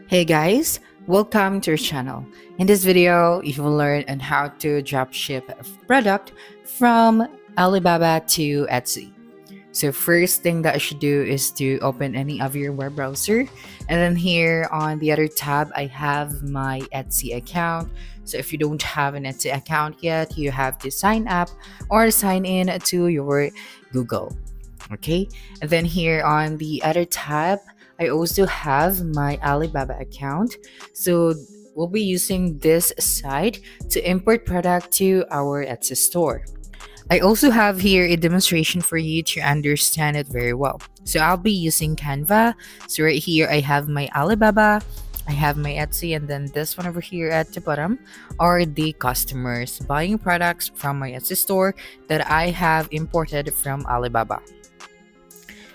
Hey guys, welcome to our channel. In this video, you will learn on how to dropship a product from Alibaba to Etsy. So first thing that I should do is to open any of your web browser, and then here on the other tab I have my Etsy account. So if you don't have an Etsy account yet, you have to sign up or sign in to your Google. Okay, and then here on the other tab I also have my Alibaba account. So we'll be using this site to import product to our Etsy store. I also have here a demonstration for you to understand it very well. So I'll be using Canva. So right here I have my Alibaba, I have my Etsy, and then this one over here at the bottom are the customers buying products from my Etsy store that I have imported from Alibaba.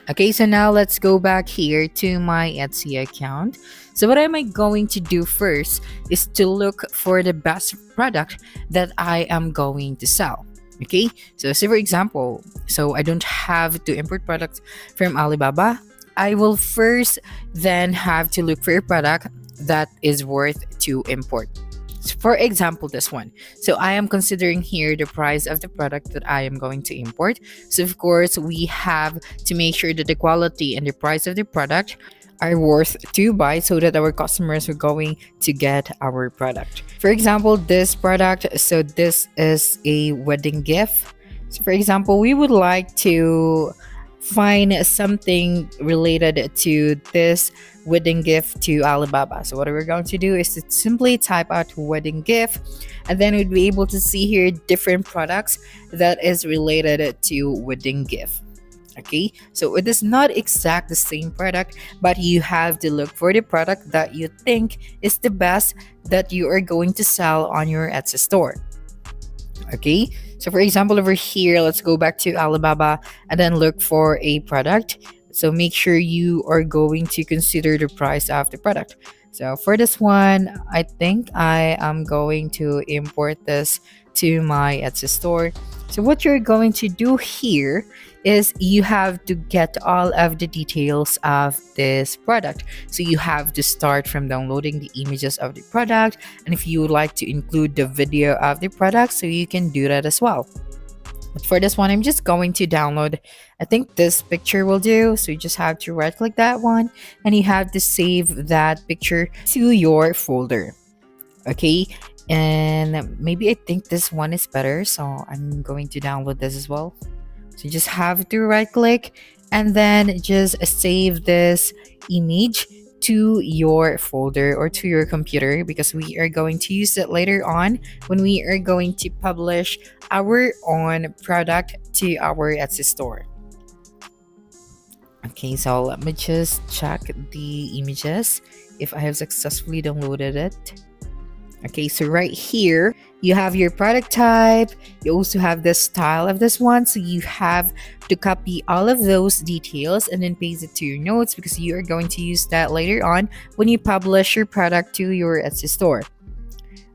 Okay, so now let's go back here to my Etsy account. So what am I going to do first is to look for the best product that I am going to sell. Okay, so say for example, so I don't have to import products from Alibaba. I will first then have to look for a product that is worth to import. So for example, this one. So I am considering here the price of the product that I am going to import. So of course, we have to make sure that the quality and the price of the product are worth to buy so that our customers are going to get our product. For example, this product, so this is a wedding gift. So for example, we would like to find something related to this wedding gift to Alibaba. So what we're going to do is to simply type out wedding gift, and then we'd be able to see here different products that is related to wedding gift. Okay, so it is not exact the same product, but you have to look for the product that you think is the best that you are going to sell on your Etsy store. Okay, so for example over here, let's go back to Alibaba and then look for a product. So make sure you are going to consider the price of the product. So for this one, I think I am going to import this to my Etsy store. So what you're going to do here is you have to get all of the details of this product. So you have to start from downloading the images of the product, and if you would like to include the video of the product, so you can do that as well. But for this one, I'm just going to download, I think this picture will do. So you just have to right click that one and you have to save that picture to your folder. Okay, and maybe I think this one is better, so I'm going to download this as well. So you just have to right click and then just save this image to your folder or to your computer, because we are going to use it later on when we are going to publish our own product to our Etsy store. Okay, so let me just check the images if I have successfully downloaded it. Okay, so right here, you have your product type. You also have the style of this one. So you have to copy all of those details and then paste it to your notes, because you are going to use that later on when you publish your product to your Etsy store.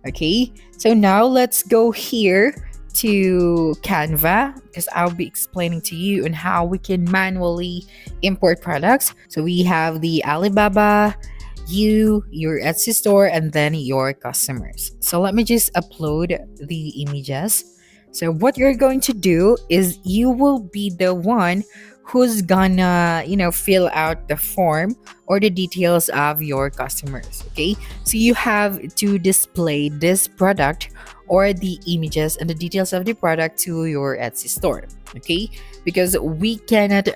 Okay, so now let's go here to Canva, because I'll be explaining to you on how we can manually import products. So we have the Alibaba, your Etsy store, and then your customers. So let me just upload the images. So what you're going to do is you will be the one who's gonna, fill out the form or the details of your customers. Okay, so you have to display this product or the images and the details of the product to your Etsy store. Okay, because we cannot,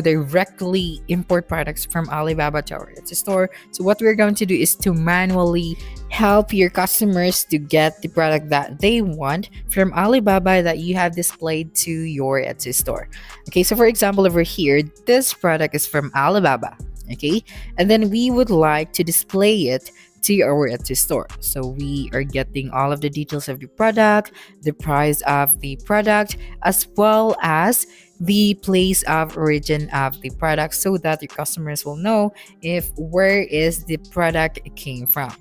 directly import products from Alibaba to our Etsy store. So what we're going to do is to manually help your customers to get the product that they want from Alibaba that you have displayed to your Etsy store. Okay, so for example over here, this product is from Alibaba. Okay, and then we would like to display it to our Etsy store. So we are getting all of the details of the product, the price of the product, as well as the place of origin of the product, so that your customers will know if where is the product came from.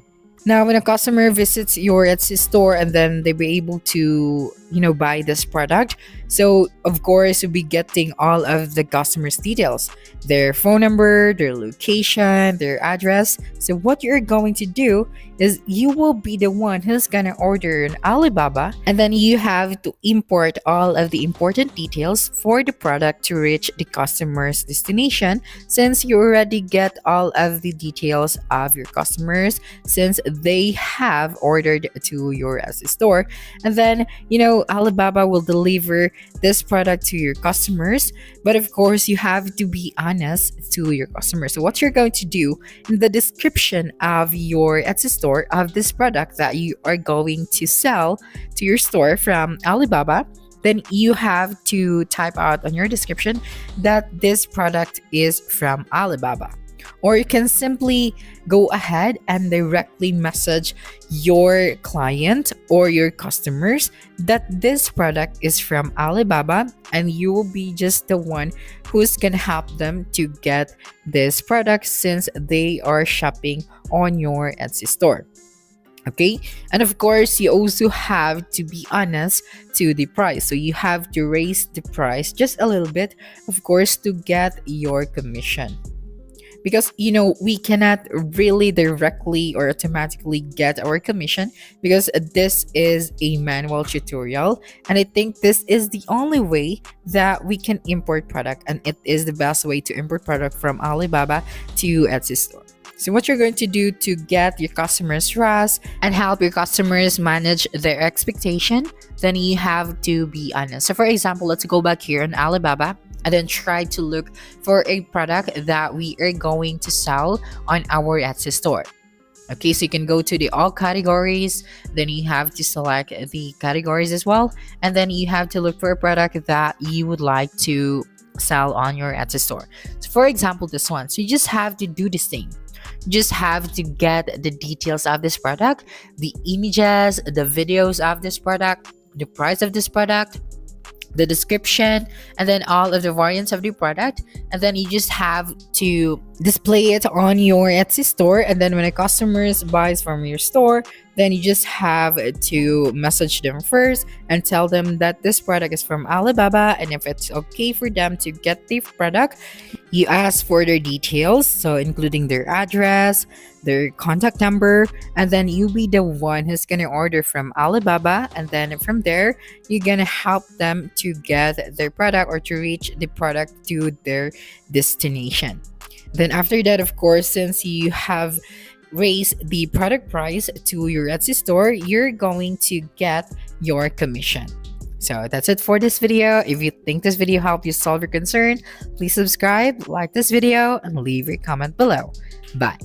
Now, when a customer visits your Etsy store and then they be able to, buy this product, so of course, you'll be getting all of the customer's details, their phone number, their location, their address. So what you're going to do is you will be the one who's gonna order in Alibaba, and then you have to import all of the important details for the product to reach the customer's destination, since you already get all of the details of your customers since they have ordered to your Etsy store. And then, Alibaba will deliver this product to your customers. But of course, you have to be honest to your customers. So what you're going to do in the description of your Etsy store of this product that you are going to sell to your store from Alibaba, then you have to type out on your description that this product is from Alibaba. Or you can simply go ahead and directly message your client or your customers that this product is from Alibaba, and you will be just the one who's gonna help them to get this product since they are shopping on your Etsy store. Okay, and of course, you also have to be honest to the price. So you have to raise the price just a little bit, of course, to get your commission. Because we cannot really directly or automatically get our commission, because this is a manual tutorial, and I think this is the only way that we can import product, and it is the best way to import product from Alibaba to Etsy store. So what you're going to do to get your customers trust and help your customers manage their expectation, then you have to be honest. So for example, let's go back here on Alibaba and then try to look for a product that we are going to sell on our Etsy store. Okay, so you can go to the all categories, then you have to select the categories as well, and then you have to look for a product that you would like to sell on your Etsy store. So for example, this one. So you just have to do the same. You just have to get the details of this product, the images, the videos of this product, the price of this product, the description, and then all of the variants of the product, and then you just have to display it on your Etsy store. And then when a customer buys from your store, then you just have to message them first and tell them that this product is from Alibaba, and if it's okay for them to get the product, you ask for their details, so including their address, their contact number, and then you be the one who's gonna order from Alibaba, and then from there you're gonna help them to get their product or to reach the product to their destination. Then after that, of course, since you have raised the product price to your Etsy store, you're going to get your commission. So that's it for this video. If you think this video helped you solve your concern, please subscribe, like this video, and leave your comment below. Bye.